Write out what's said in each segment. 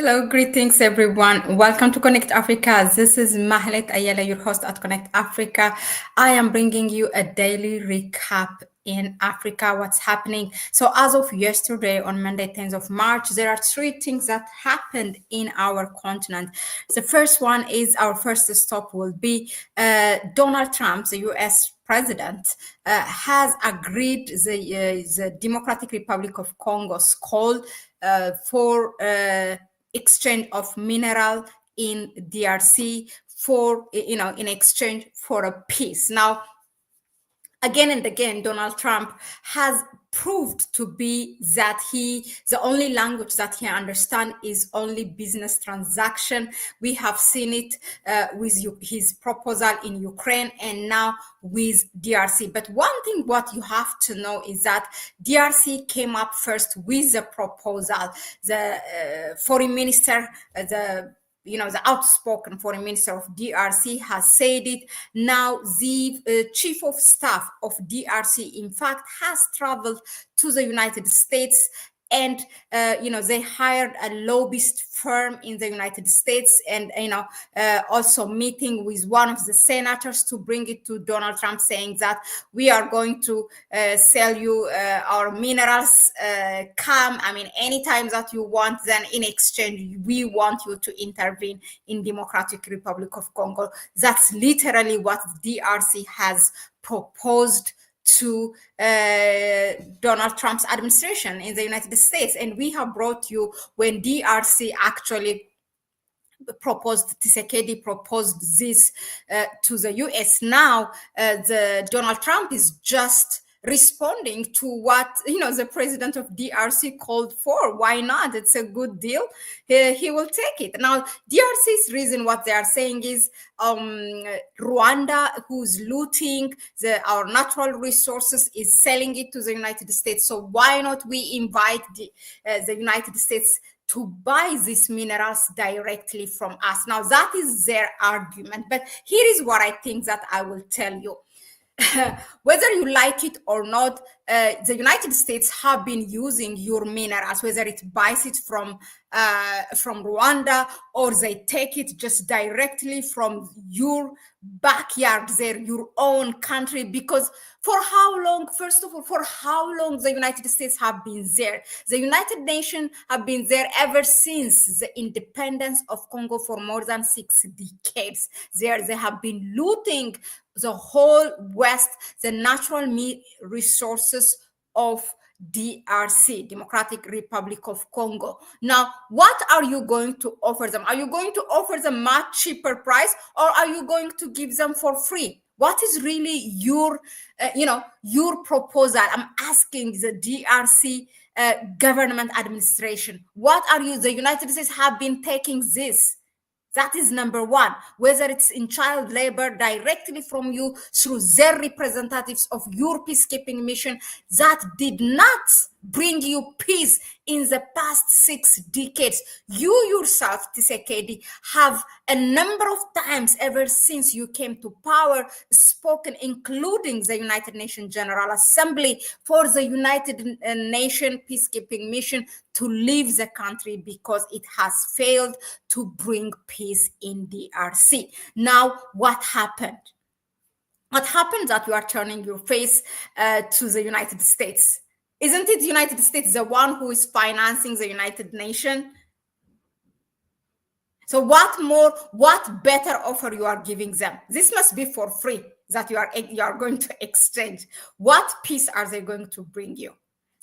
Hello, greetings everyone. Welcome to Connect Africa. This is Mahlet Ayele, your host at Connect Africa. I am bringing you a daily recap in Africa, what's happening. So as of yesterday, on Monday, 10th of March, there are three things that happened in our continent. The first one is our first stop will be Donald Trump, the US president, has agreed the Democratic Republic of Congo's call for exchange of mineral in DRC for, in exchange for a peace. Now, again and again, Donald Trump has proved to be that the only language that he understands is only business transaction. We have seen it with his proposal in Ukraine and now with DRC. But one thing what you have to know is that DRC came up first with the proposal. The foreign minister, the outspoken foreign minister of DRC has said it. Now, the chief of staff of DRC, in fact, has traveled to the United States, and they hired a lobbyist firm in the United States, and also meeting with one of the senators to bring it to Donald Trump, saying that we are going to sell you our minerals. Anytime that you want, then in exchange we want you to intervene in Democratic Republic of Congo. That's literally what DRC has proposed to Donald Trump's administration in the United States. And we have brought you when DRC actually Tshisekedi proposed this to the US. Now, the Donald Trump is just responding to what the president of DRC called for. Why not? It's a good deal. He will take it. Now, DRC's reason, what they are saying is Rwanda, who's looting our natural resources, is selling it to the United States. So why not we invite the United States to buy these minerals directly from us? Now, that is their argument. But here is what I think that I will tell you. Whether you like it or not, the United States have been using your minerals, whether it buys it from Rwanda or they take it just directly from your backyard, your own country. Because for how long, first of all, for how long the United States have been there? The United Nations have been there ever since the independence of Congo for more than 6 decades. They have been looting the whole West, the natural resources of DRC, Democratic Republic of Congo. Now, what are you going to offer them? Are you going to offer them much cheaper price, or are you going to give them for free? What is really your proposal? I'm asking the DRC government administration. What are you? The United States have been taking this. That is number one. Whether it's in child labor directly from you through their representatives of your peacekeeping mission, that did not bring you peace in the past 6 decades. You yourself, Tshisekedi, have a number of times ever since you came to power spoken, including the United Nations General Assembly, for the United Nations peacekeeping mission to leave the country because it has failed to bring peace in DRC. Now, what happened? What happened that you are turning your face to the United States? Isn't it the United States the one who is financing the United Nations? So what better offer you are giving them? This must be for free that you are going to exchange. What peace are they going to bring you?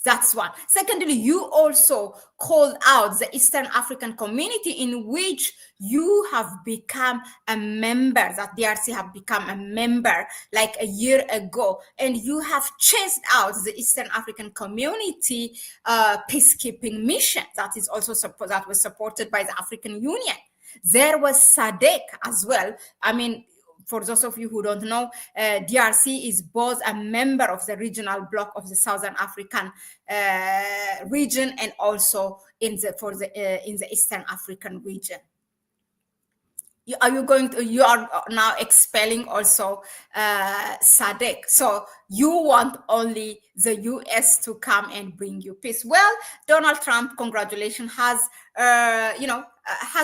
That's one. Secondly, you also called out the Eastern African community, in which you have become a member, that DRC have become a member like a year ago, and you have chased out the Eastern African community peacekeeping mission that is also that was supported by the African Union. There was SADC as well. For those of you who don't know, DRC is both a member of the regional bloc of the Southern African region and also in the Eastern African region. Are you going to, you are now expelling also SADC. So you want only the US to come and bring you peace. Well, Donald Trump, congratulations, has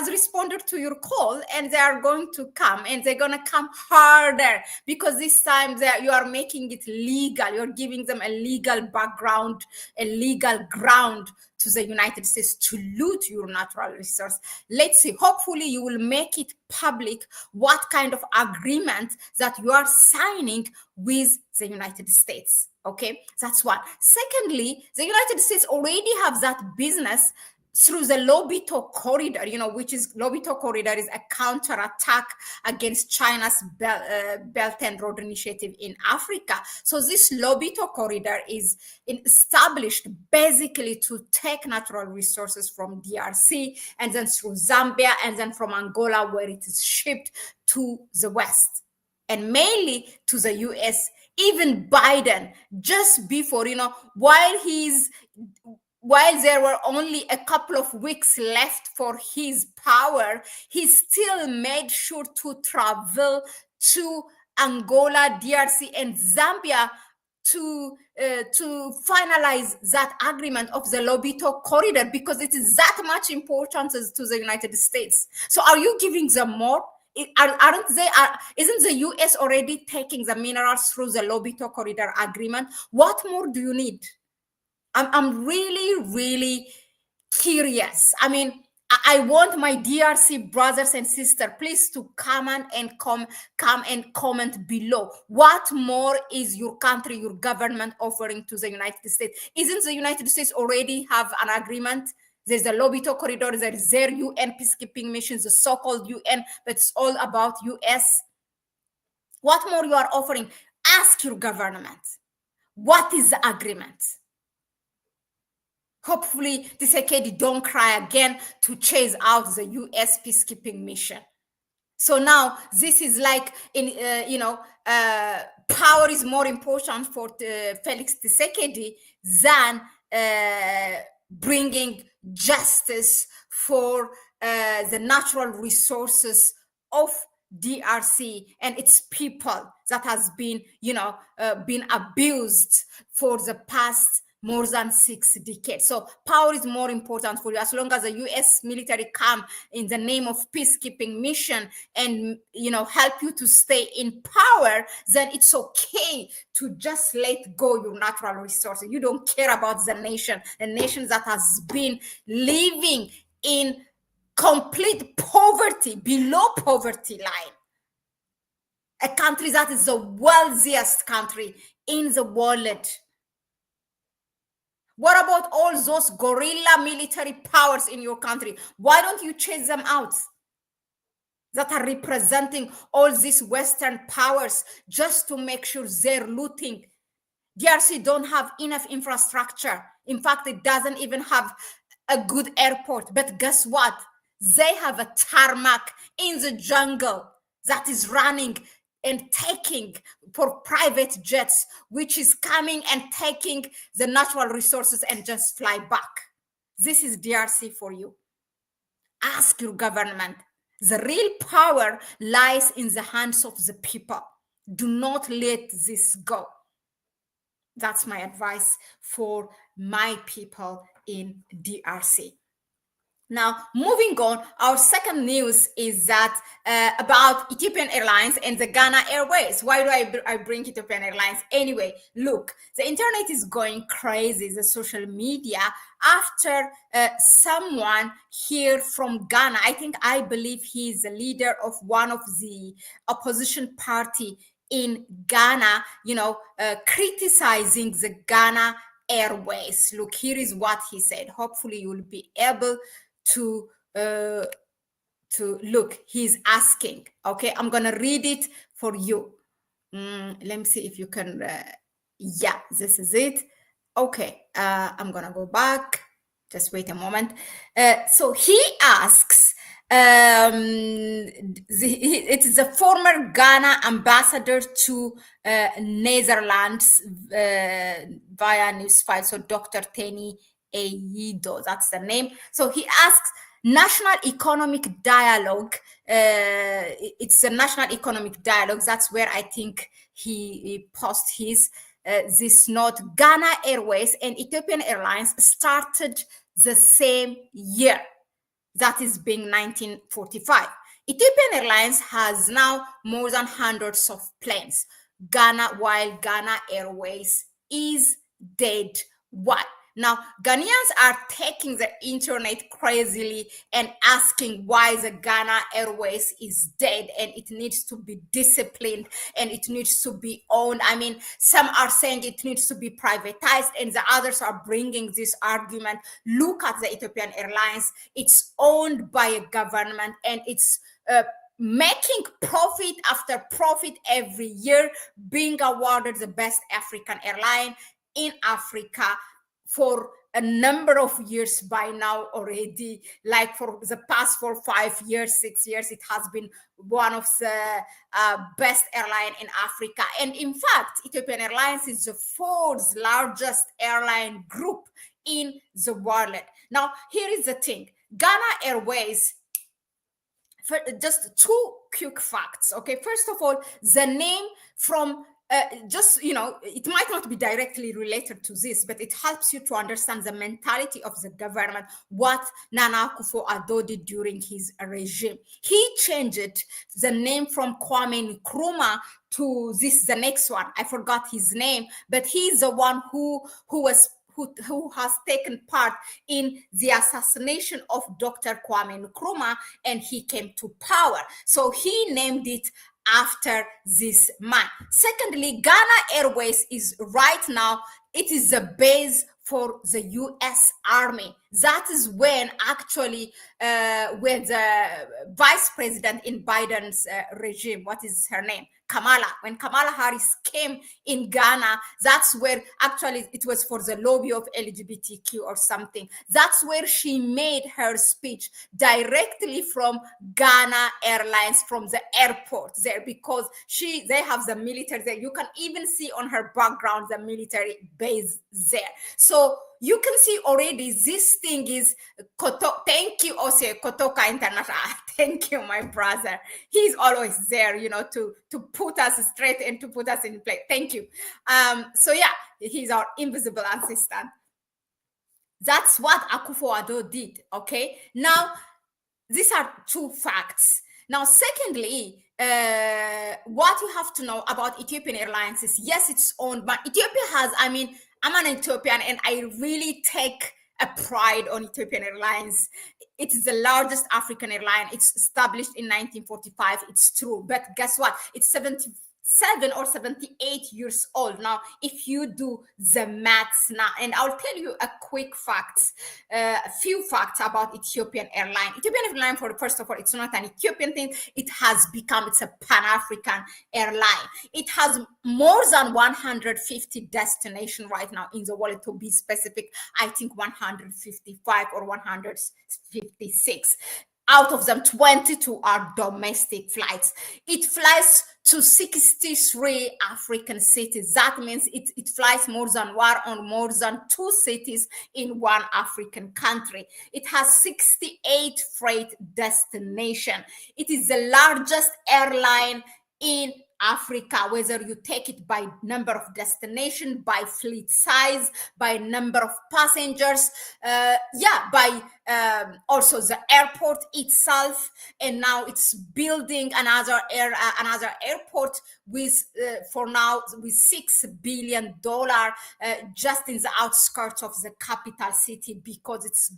responded to your call, and they are going to come, and they're going to come harder, because this time you are making it legal. You're giving them a legal background, a legal ground to the United States to loot your natural resource. Let's see. Hopefully, you will make it public what kind of agreement that you are signing with the United States. Okay, that's one. Secondly, the United States already have that business through the Lobito corridor, which is Lobito corridor is a counterattack against China's Belt and Road Initiative in Africa. So this Lobito corridor is established basically to take natural resources from DRC and then through Zambia and then from Angola, where it is shipped to the West and mainly to the US. Even Biden, just before, while there were only a couple of weeks left for his power, he still made sure to travel to Angola, DRC, and Zambia to finalize that agreement of the Lobito corridor, because it is that much important to the United States. So are you giving them more? Isn't the US already taking the minerals through the Lobito corridor agreement? What more do you need? I'm really, really curious. I mean, I want my DRC brothers and sisters, please, to come and comment below. What more is your country, your government offering to the United States? Isn't the United States already have an agreement? There's a Lobito corridor, there is their UN peacekeeping missions, the so-called UN, but it's all about US. What more you are offering? Ask your government. What is the agreement? Hopefully, Tshisekedi don't cry again to chase out the US peacekeeping mission. So now this is like, power is more important for Felix Tshisekedi than bringing justice for the natural resources of DRC and its people that has been, been abused for the past more than 6 decades. So power is more important for you. As long as the US military come in the name of peacekeeping mission and, help you to stay in power, then it's okay to just let go your natural resources. You don't care about the nation that has been living in complete poverty, below poverty line. A country that is the wealthiest country in the world. What about all those guerrilla military powers in your country? Why don't you chase them out? That are representing all these Western powers just to make sure they're looting. DRC don't have enough infrastructure. In fact, it doesn't even have a good airport. But guess what? They have a tarmac in the jungle that is running and taking for private jets, which is coming and taking the natural resources and just fly back. This is DRC for you. Ask your government. The real power lies in the hands of the people. Do not let this go. That's my advice for my people in DRC. Now, moving on, our second news is that about Ethiopian Airlines and the Ghana Airways. Why do I bring Ethiopian Airlines? Anyway, look, the internet is going crazy, the social media, after someone here from Ghana, I believe he's the leader of one of the opposition party in Ghana, criticizing the Ghana Airways. Look, here is what he said. Hopefully you will be able to look. He's asking. Okay, I'm gonna read it for you. Let me see if you can. Yeah, this is it. Okay, I'm gonna go back. Just wait a moment. So he asks. It is a former Ghana ambassador to Netherlands via Newsfile. So Dr. Teni Eido. That's the name. So he asks National Economic Dialogue. It's a National Economic Dialogue. That's where I think he posts his this note. Ghana Airways and Ethiopian Airlines started the same year. That is being 1945. Ethiopian Airlines has now more than hundreds of planes. While Ghana Airways is dead. Why? Now, Ghanaians are taking the internet crazily and asking why the Ghana Airways is dead and it needs to be disciplined and it needs to be owned. I mean, some are saying it needs to be privatized and the others are bringing this argument. Look at the Ethiopian Airlines. It's owned by a government and it's making profit after profit every year, being awarded the best African airline in Africa for a number of years by now already. Like for the past 4, 5 years, 6 years, it has been one of the best airline in Africa. And in fact, Ethiopian Airlines is the 4th largest airline group in the world. Now, here is the thing. Ghana Airways, just 2 quick facts. Okay, first of all, the name from it might not be directly related to this, but it helps you to understand the mentality of the government, what Nana Akufo-Addo did during his regime. He changed the name from Kwame Nkrumah to the next one. I forgot his name, but he's the one who has taken part in the assassination of Dr. Kwame Nkrumah, and he came to power. So he named it after this man. Secondly, Ghana Airways is right now, it is the base for the US Army. That is when actually when the vice president in Biden's regime, what is her name? When Kamala Harris came in Ghana, that's where actually it was for the lobby of LGBTQ or something. That's where she made her speech directly from Ghana Airlines, from the airport there, because they have the military there. You can even see on her background the military base there. So you can see already this thing is thank you, Ose Kotoka International. Thank you, my brother. He's always there, to put us straight and to put us in place. Thank you. So yeah, he's our invisible assistant. That's what Akufo-Addo did. Okay. Now, these are 2 facts. Now, secondly, what you have to know about Ethiopian Airlines is, yes, it's owned, but Ethiopia has, I'm an Ethiopian and I really take a pride on Ethiopian Airlines. It is the largest African airline. It's established in 1945. It's true. But guess what? It's 77 or 78 years old now, if you do the maths now. And I'll tell you a few facts about Ethiopian Airline. Ethiopian Airline, first of all, it's not an Ethiopian thing. It's a Pan-African airline. It has more than 150 destinations right now in the world, to be specific. I think 155 or 156. Out of them, 22 are domestic flights. It flies to 63 African cities. That means it flies more than 2 cities in one African country. It has 68 freight destinations. It is the largest airline in Africa, whether you take it by number of destination, by fleet size, by number of passengers, by also the airport itself. And now it's building another airport with $6 billion just in the outskirts of the capital city, because it's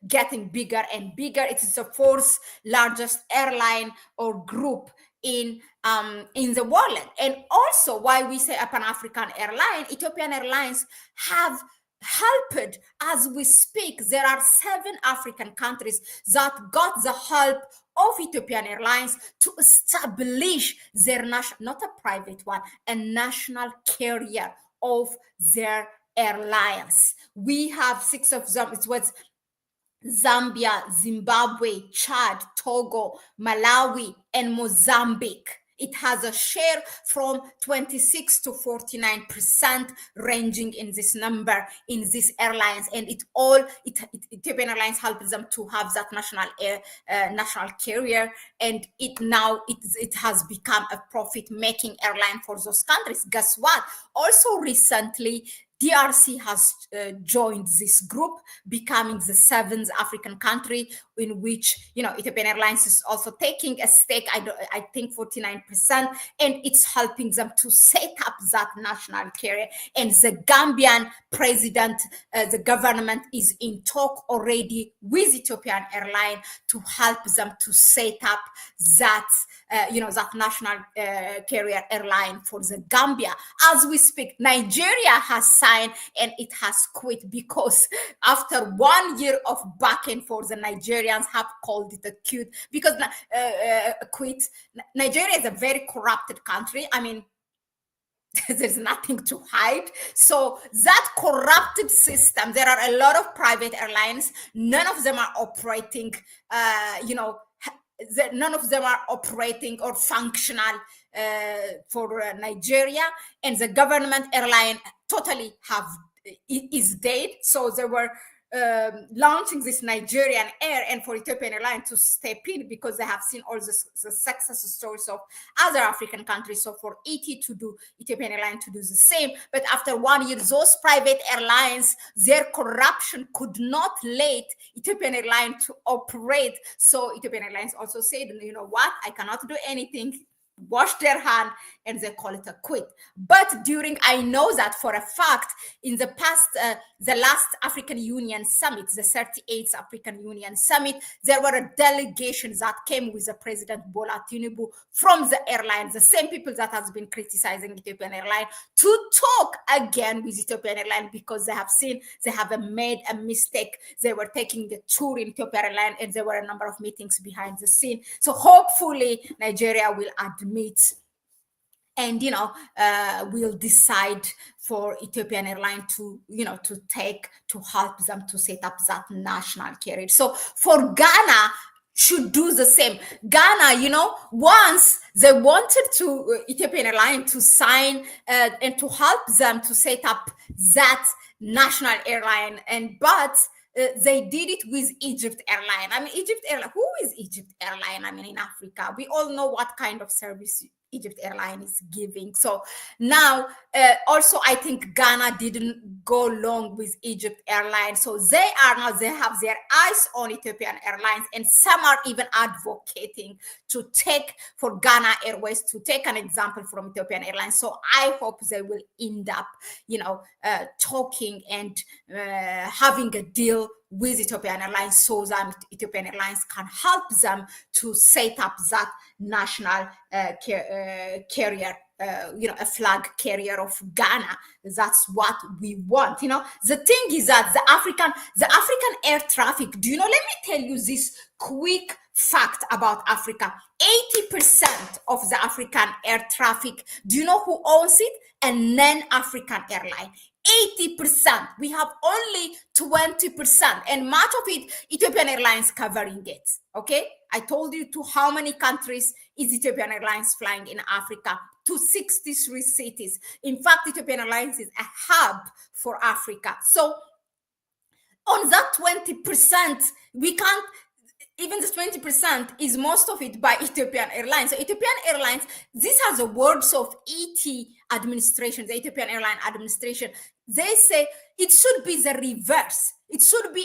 getting bigger and bigger. It is the 4th largest airline or group in the world. And also, why we say a Pan-African airline, Ethiopian Airlines have helped, as we speak. There are 7 African countries that got the help of Ethiopian Airlines to establish their not a private one, a national carrier of their airlines. We have 6 of them. It was Zambia, Zimbabwe, Chad, Togo, Malawi, and Mozambique. It has a share from 26 to 49%, ranging in this number in these airlines, and Ethiopian Airlines helps them to have that national carrier, and it has become a profit-making airline for those countries. Guess what? Also recently, DRC has joined this group, becoming the seventh African country in which, Ethiopian Airlines is also taking a stake, I think 49%, and it's helping them to set up that national carrier. And the Gambian president, the government is in talk already with Ethiopian Airlines to help them to set up that that national carrier airline for the Gambia. As we speak, Nigeria has signed and it has quit because after 1 year of back and forth, the Nigerians have called it a quit because quit. Nigeria is a very corrupted country. I mean, there's nothing to hide. So that corrupted system, there are a lot of private airlines. None of them are operating, none of them are operating or functional for Nigeria, and the government airline totally is dead. So they were launching this Nigerian Air, and for Ethiopian Airlines to step in because they have seen all the success stories of other African countries. So for Ethiopian Airlines to do the same. But after 1 year, those private airlines, their corruption could not let Ethiopian Airlines to operate. So Ethiopian Airlines also said, you know what, I cannot do anything. Wash their hand, and they call it a quit. But I know that for a fact, in the past, the last African Union summit, the 38th African Union summit, there were a delegation that came with the President Bola Tinubu from the airlines, the same people that has been criticizing Ethiopian Airlines, to talk again with Ethiopian Airlines because they have seen they have made a mistake. They were taking the tour in Ethiopian Airlines, and there were a number of meetings behind the scene. So hopefully Nigeria will admit and will decide for Ethiopian Airlines to help them to set up that national carrier. So for Ghana should do the same. Ghana, once they wanted to Ethiopian Airlines to sign and to help them to set up that national airline, but they did it with Egypt Airline. I mean, Egypt Airline. Who is Egypt Airline? I mean, in Africa, we all know what kind of service Egypt Airline is giving. So now, also, I think Ghana didn't go along with Egypt Airlines. So they have their eyes on Ethiopian Airlines, and some are even advocating to take for Ghana Airways to take an example from Ethiopian Airlines. So I hope they will end up, talking and having a deal with Ethiopian Airlines so that Ethiopian Airlines can help them to set up that national carrier, a flag carrier of Ghana. That's what we want. The thing is that the African air traffic, let me tell you this quick fact about Africa. 80% of the African air traffic, do you know who owns it? A non-African airline. 80%. We have only 20%, and much of it, Ethiopian Airlines covering it. Okay, I told you to how many countries is Ethiopian Airlines flying in Africa? To 63 cities. In fact, Ethiopian Airlines is a hub for Africa. So on that 20%, we can't. Even the 20% is most of it by Ethiopian Airlines. So Ethiopian Airlines, this has the words of ET administration, the Ethiopian Airline administration. They say it should be the reverse. It should be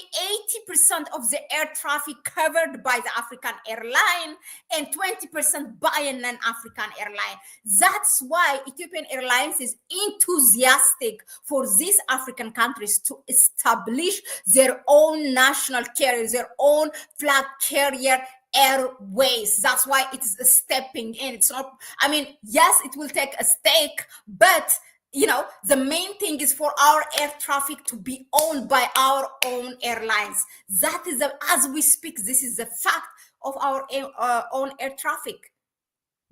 80% of the air traffic covered by the African airline and 20% by a non-African airline. That's why Ethiopian Airlines is enthusiastic for these African countries to establish their own national carrier, their own flag carrier airways. That's why it's stepping in. It's not, yes, it will take a stake, but the main thing is for our air traffic to be owned by our own airlines. That is, as we speak, this is the fact of our own air traffic.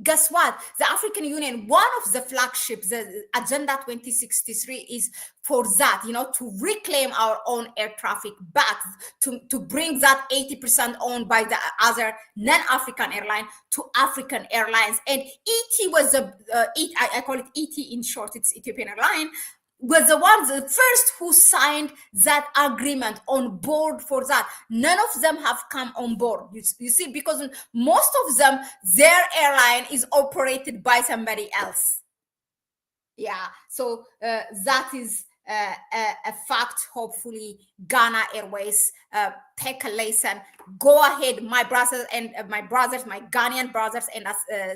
Guess what? The African Union, one of the flagships, the Agenda 2063, is for that, to reclaim our own air traffic back, to bring that 80% owned by the other non-African airline to African airlines. And ET was I call it ET in short, it's Ethiopian Airline, was the first who signed that agreement on board for that. None of them have come on board. You see, because most of them, their airline is operated by somebody else. Yeah, so that is a fact. Hopefully Ghana Airways take a lesson. Go ahead, my brothers and my Ghanaian brothers and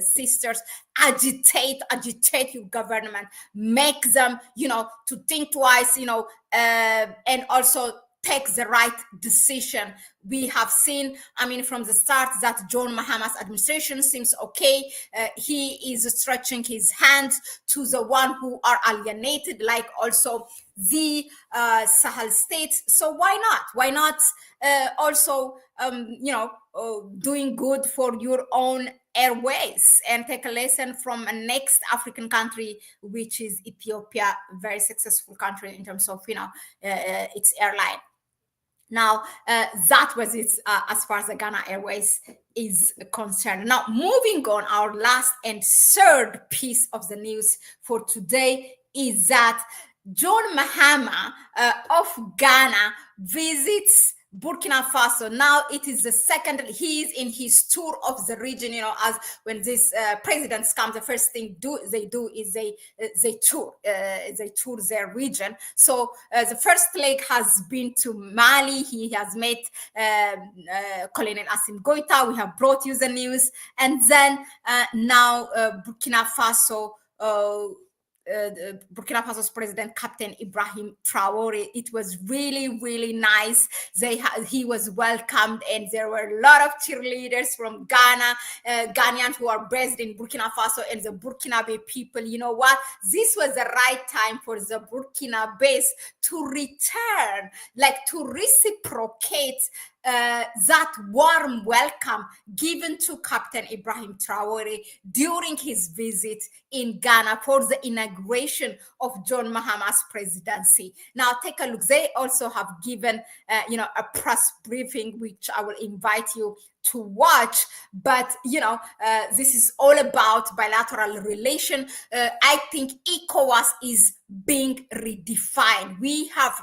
sisters, agitate your government, make them to think twice, and also take the right decision. We have seen, from the start, that John Mahama's administration seems okay. He is stretching his hands to the one who are alienated, like also the Sahel states. So why not? Why not also, doing good for your own airways and take a lesson from a next African country, which is Ethiopia, very successful country in terms of its airline. Now, that was it as far as the Ghana Airways is concerned. Now, moving on, our last and third piece of the news for today is that John Mahama of Ghana visits Burkina Faso. Now it is the second. He is in his tour of the region. As when these presidents come, the first thing they do is they tour their region. So the first leg has been to Mali. He has met Colonel Asim Goita. We have brought you the news, and then now Burkina Faso. Burkina Faso's president, Captain Ibrahim Traore. It was really, really nice. He was welcomed, and there were a lot of cheerleaders from Ghana, Ghanaians who are based in Burkina Faso, and the Burkinabe people. You know what? This was the right time for the Burkinabes to return, like to reciprocate that warm welcome given to Captain Ibrahim Traore during his visit in Ghana for the inauguration of John Mahama's presidency. Now, take a look. They also have given, a press briefing, which I will invite you to watch. But this is all about bilateral relation. I think ECOWAS is being redefined. We have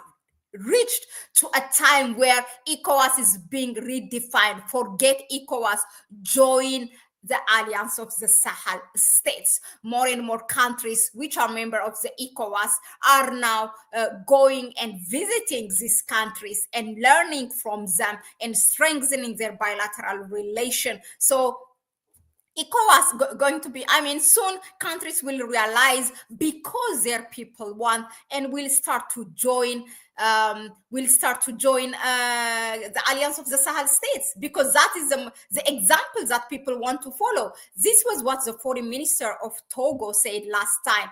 reached to a time where ECOWAS is being redefined. Forget ECOWAS, join the alliance of the Sahel states. More and more countries which are member of the ECOWAS are now going and visiting these countries and learning from them and strengthening their bilateral relation. So ECOWAS going to be, soon countries will realize, because their people want, and will start to join the alliance of the Sahel states, because that is the example that people want to follow. This was what the foreign minister of Togo said last time.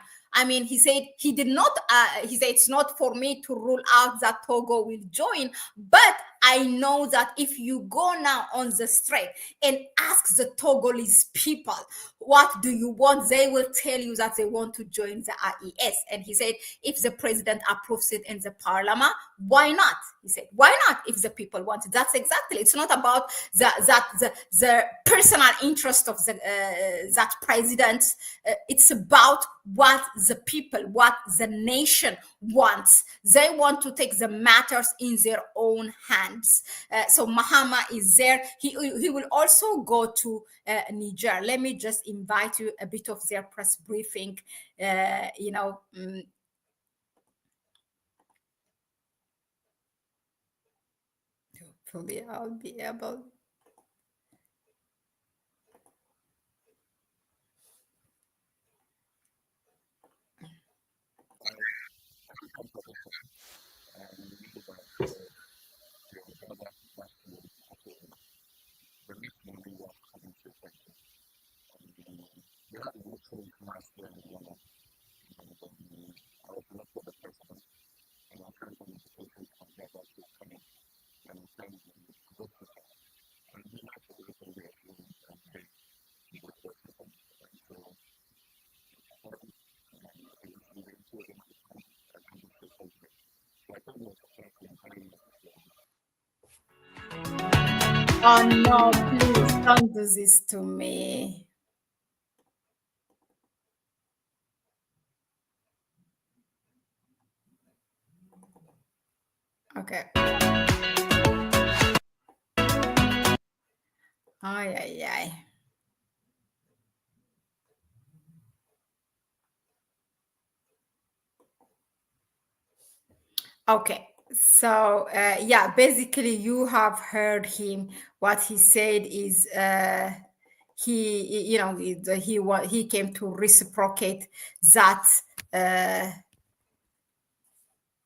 He said he said it's not for me to rule out that Togo will join, but I know that if you go now on the street and ask the Togolese people, what do you want? They will tell you that they want to join the IES. And he said, if the president approves it in the parliament, why not? He said, why not if the people want it? That's exactly. It's not about the personal interest of that president. It's about what the people, what the nation wants. They want to take the matters in their own hands. So Mahama is there. He will also go to Niger. Let me just invite you a bit of their press briefing. Hopefully I'll be able. Oh no, please don't do this to me. Okay. Ay, ay, ay. Okay. So, yeah, basically, you have heard him. What he said is, he came to reciprocate that uh,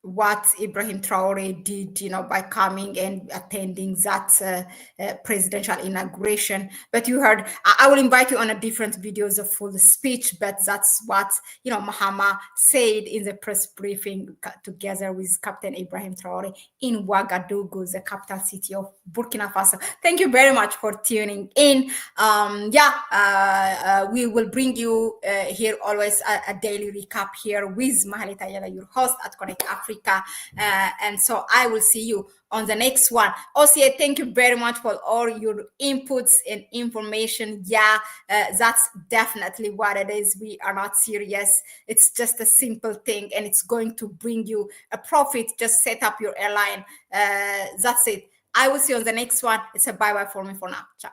what Ibrahim Traore did, by coming and attending that presidential inauguration. But you heard, I will invite you on a different videos of full speech, but that's what, Mahama said in the press briefing together with Captain Ibrahim Traore in Ouagadougou, the capital city of Burkina Faso. Thank you very much for tuning in. We will bring you here always a daily recap here with Mahlet Ayele, your host at Connect Africa. And so I will see you on the next one. Osie, thank you very much for all your inputs and information. That's definitely what it is. We are not serious. It's just a simple thing and it's going to bring you a profit. Just set up your airline. That's it. I will see you on the next one. It's a bye-bye for me for now. Ciao.